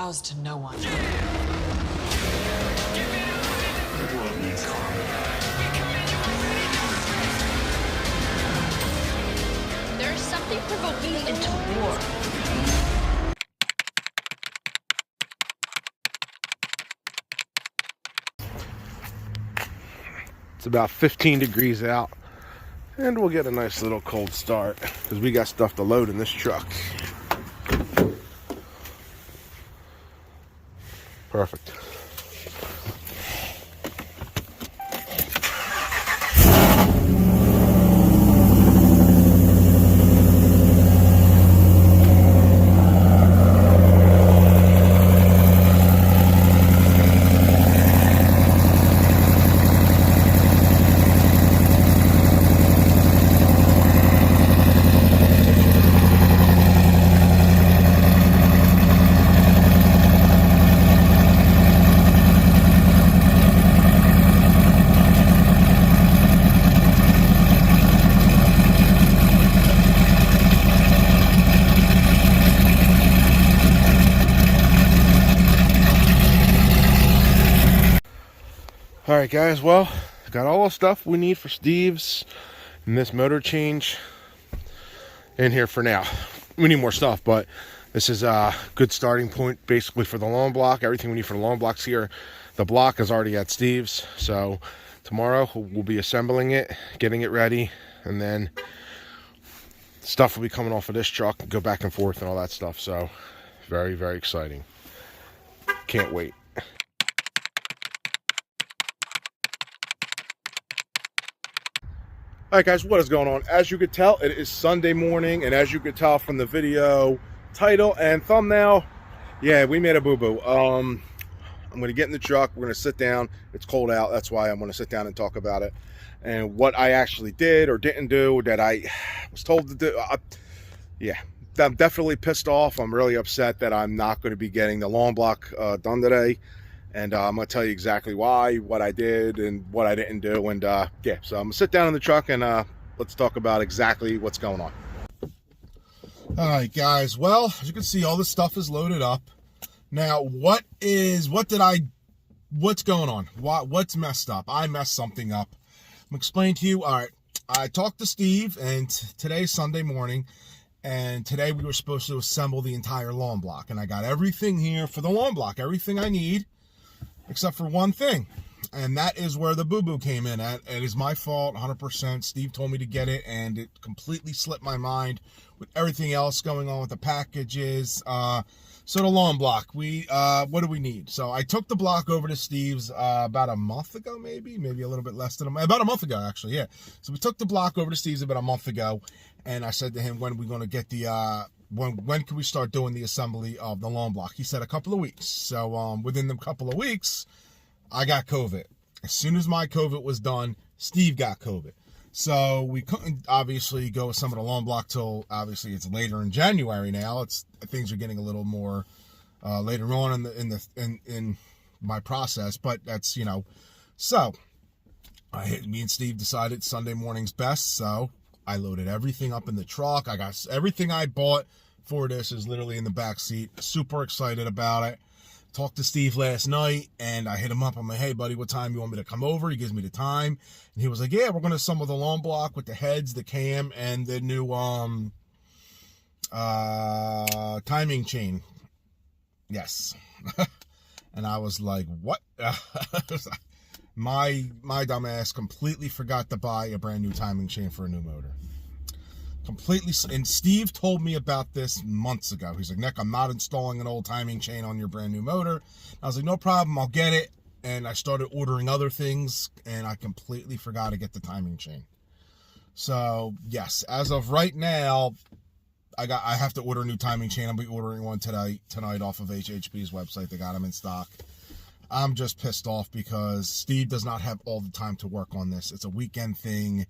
bows to no one. The world needs karma. There's something provoking me into war. It's about 15 degrees out, and we'll get a nice little cold start because we got stuff to load in this truck. Perfect. All right, guys, well, got all the stuff we need for Steve's and this motor change in here for now. We need more stuff, but this is a good starting point basically for the long block. Everything we need for the long block's here. The block is already at Steve's, so tomorrow we'll be assembling it, getting it ready, and then stuff will be coming off of this truck and go back and forth and all that stuff. So very, very exciting. Can't wait. All right, guys, what is going on? As you could tell, it is Sunday morning, and as you could tell from the video title and thumbnail, yeah, we made a boo-boo. I'm going to get in the truck. We're going to sit down. It's cold out. That's why I'm going to sit down and talk about it. And what I actually did or didn't do that I was told to do. Yeah, I'm definitely pissed off. I'm really upset that I'm not going to be getting the long block done today. And I'm going to tell you exactly why, what I did, and what I didn't do. And yeah, so I'm going to sit down in the truck and let's talk about exactly what's going on. All right, guys. Well, as you can see, all this stuff is loaded up. Now, what's going on? What's messed up? I messed something up. I'm going to explain to you. All right, I talked to Steve, and today's Sunday morning. And today we were supposed to assemble the entire long block. And I got everything here for the long block, everything I need. Except for one thing, and that is where the boo-boo came in at. It is my fault, 100%. Steve told me to get it, and it completely slipped my mind with everything else going on with the packages. So the long block, what do we need? So I took the block over to Steve's about a month ago, maybe a little bit less than about a month ago, actually, yeah. So we took the block over to Steve's about a month ago, and I said to him, when are we going to get the when can we start doing the assembly of the long block? He said a couple of weeks. So within the couple of weeks, I got COVID. As soon as my COVID was done, Steve got COVID. So we couldn't obviously go assemble the long block till obviously it's later in January now. Things are getting a little more later on in my process, but that's, you know. So me and Steve decided Sunday morning's best, so I loaded everything up in the truck. I got everything I bought for this is literally in the back seat. Super excited about it. Talked to Steve last night, and I hit him up. I'm like, hey, buddy, what time you want me to come over? He gives me the time. And he was like, yeah, we're going to assemble the long block with the heads, the cam, and the new timing chain. Yes. And I was like, what? My dumb ass completely forgot to buy a brand new timing chain for a new motor. Completely. And Steve told me about this months ago. He's like, Nick, I'm not installing an old timing chain on your brand new motor. I was like, no problem, I'll get it. And I started ordering other things, and I completely forgot to get the timing chain. So yes, as of right now, I have to order a new timing chain. I'll be ordering one tonight off of HHP's website. They got them in stock. I'm just pissed off because Steve does not have all the time to work on this. It's a weekend thing,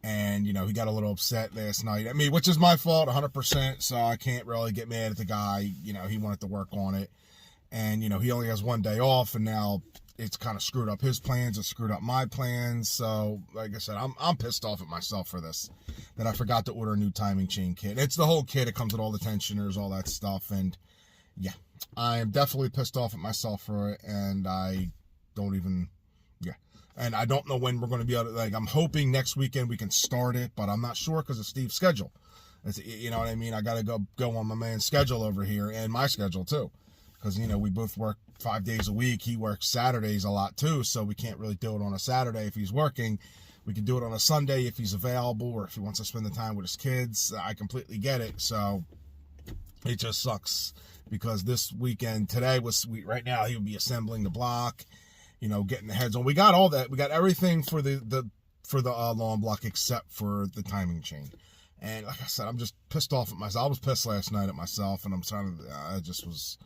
and, you know, he got a little upset last night. I mean, which is my fault, 100%, so I can't really get mad at the guy. You know, he wanted to work on it, and, you know, he only has one day off, and now it's kind of screwed up his plans. It screwed up my plans, so, like I said, I'm pissed off at myself for this, that I forgot to order a new timing chain kit. It's the whole kit. It comes with all the tensioners, all that stuff, and, yeah. I am definitely pissed off at myself for it, and I don't even, yeah. And I don't know when we're going to be able to, like, I'm hoping next weekend we can start it, but I'm not sure because of Steve's schedule. You know what I mean? I got to go on my man's schedule over here, and my schedule too. Because, you know, we both work 5 days a week. He works Saturdays a lot too, so we can't really do it on a Saturday if he's working. We can do it on a Sunday if he's available, or if he wants to spend the time with his kids. I completely get it. So it just sucks because this weekend, today was sweet. Right now, he would be assembling the block, you know, getting the heads on. We got all that. We got everything for the lawn block except for the timing chain. And like I said, I'm just pissed off at myself. I was pissed last night at myself, and I'm trying to, I just was,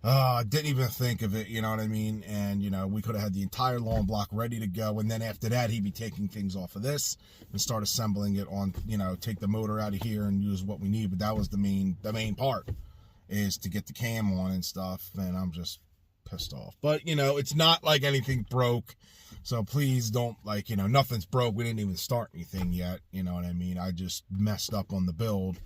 I didn't even think of it, you know what I mean? And, you know, we could have had the entire lawn block ready to go, and then after that, he'd be taking things off of this and start assembling it on, you know, take the motor out of here and use what we need. But that was the main part, is to get the cam on and stuff, and I'm just pissed off. But, you know, it's not like anything broke. So please don't, like, you know, nothing's broke. We didn't even start anything yet. You know what I mean? I just messed up on the build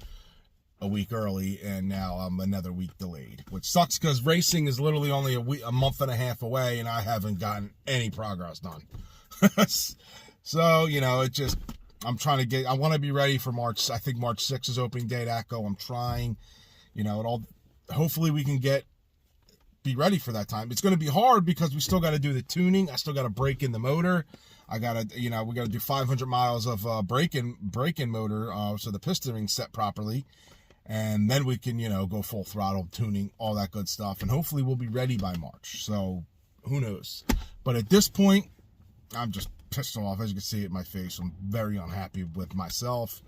a week early, and now I'm another week delayed, which sucks because racing is literally only a month and a half away, and I haven't gotten any progress done. So, you know, it just, I'm trying to I want to be ready for March. I think March 6th is opening day at ATCO. I'm trying, you know, hopefully we can be ready for that time. It's going to be hard because we still got to do the tuning. I still got to break in the motor. I got to, you know, we got to do 500 miles of break-in motor, so the pistoning's set properly. And then we can, you know, go full throttle tuning, all that good stuff. And hopefully we'll be ready by March. So who knows? But at this point, I'm just pissed off. As you can see at my face, I'm very unhappy with myself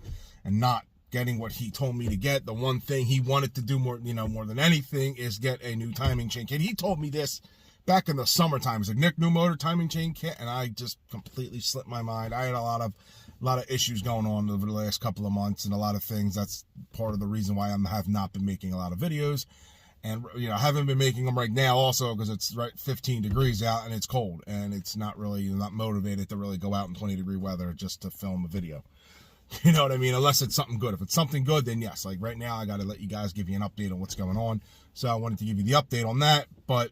and not getting what he told me to get. The one thing he wanted to do more than anything is get a new timing chain kit. He told me this back in the summertime. He's like, Nick, new motor timing chain kit, and I just completely slipped my mind. I had a lot of issues going on over the last couple of months and a lot of things. That's part of the reason why I have not been making a lot of videos. And, you know, I haven't been making them right now also because it's 15 degrees out and it's cold, and it's not motivated to really go out in 20-degree weather just to film a video. You know what I mean? Unless it's something good. If it's something good, then yes. Like right now, I got to let you guys give you an update on what's going on. So I wanted to give you the update on that. But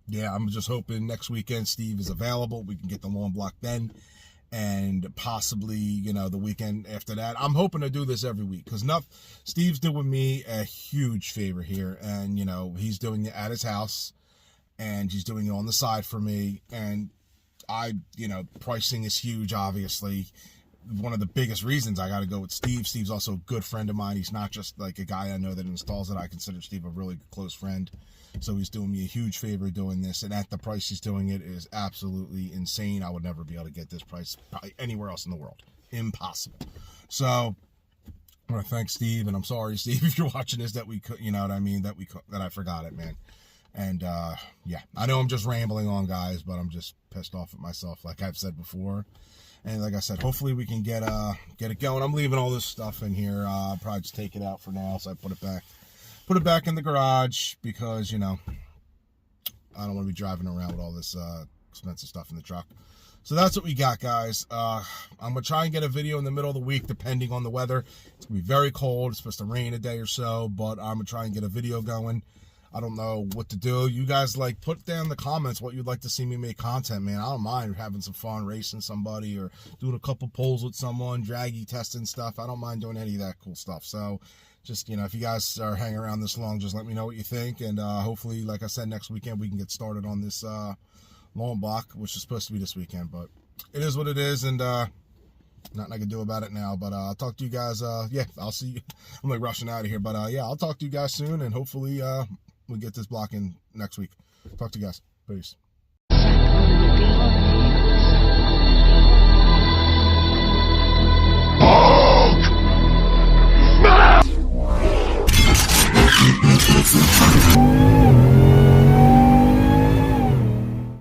yeah, I'm just hoping next weekend Steve is available. We can get the lawn block then. And possibly, you know, the weekend after that. I'm hoping to do this every week because Steve's doing me a huge favor here. And, you know, he's doing it at his house. And he's doing it on the side for me. And pricing is huge, obviously. One of the biggest reasons I got to go with Steve. Steve's also a good friend of mine. He's not just like a guy I know that installs it. I consider Steve a really close friend. So he's doing me a huge favor doing this. And at the price he's doing it is absolutely insane. I would never be able to get this price probably anywhere else in the world. Impossible. So I want to thank Steve. And I'm sorry, Steve, if you're watching this, that we could, you know what I mean? That I forgot it, man. And yeah, I know I'm just rambling on, guys, but I'm just pissed off at myself, like I've said before. And like I said, hopefully we can get it going. I'm leaving all this stuff in here. I'll probably just take it out for now. So I put it back in the garage because, you know, I don't want to be driving around with all this expensive stuff in the truck. So that's what we got, guys. I'm going to try and get a video in the middle of the week, depending on the weather. It's going to be very cold. It's supposed to rain a day or so, but I'm going to try and get a video going. I don't know what to do. You guys, like, put down in the comments what you'd like to see me make content, man. I don't mind having some fun racing somebody or doing a couple pulls with someone, draggy testing stuff. I don't mind doing any of that cool stuff. So just, you know, if you guys are hanging around this long, just let me know what you think. And hopefully, like I said, next weekend we can get started on this lawn block, which is supposed to be this weekend. But it is what it is, and nothing I can do about it now. But I'll talk to you guys. Yeah, I'll see you. I'm like rushing out of here. But yeah, I'll talk to you guys soon, and hopefully we'll get this block in next week. Talk to you guys. Peace.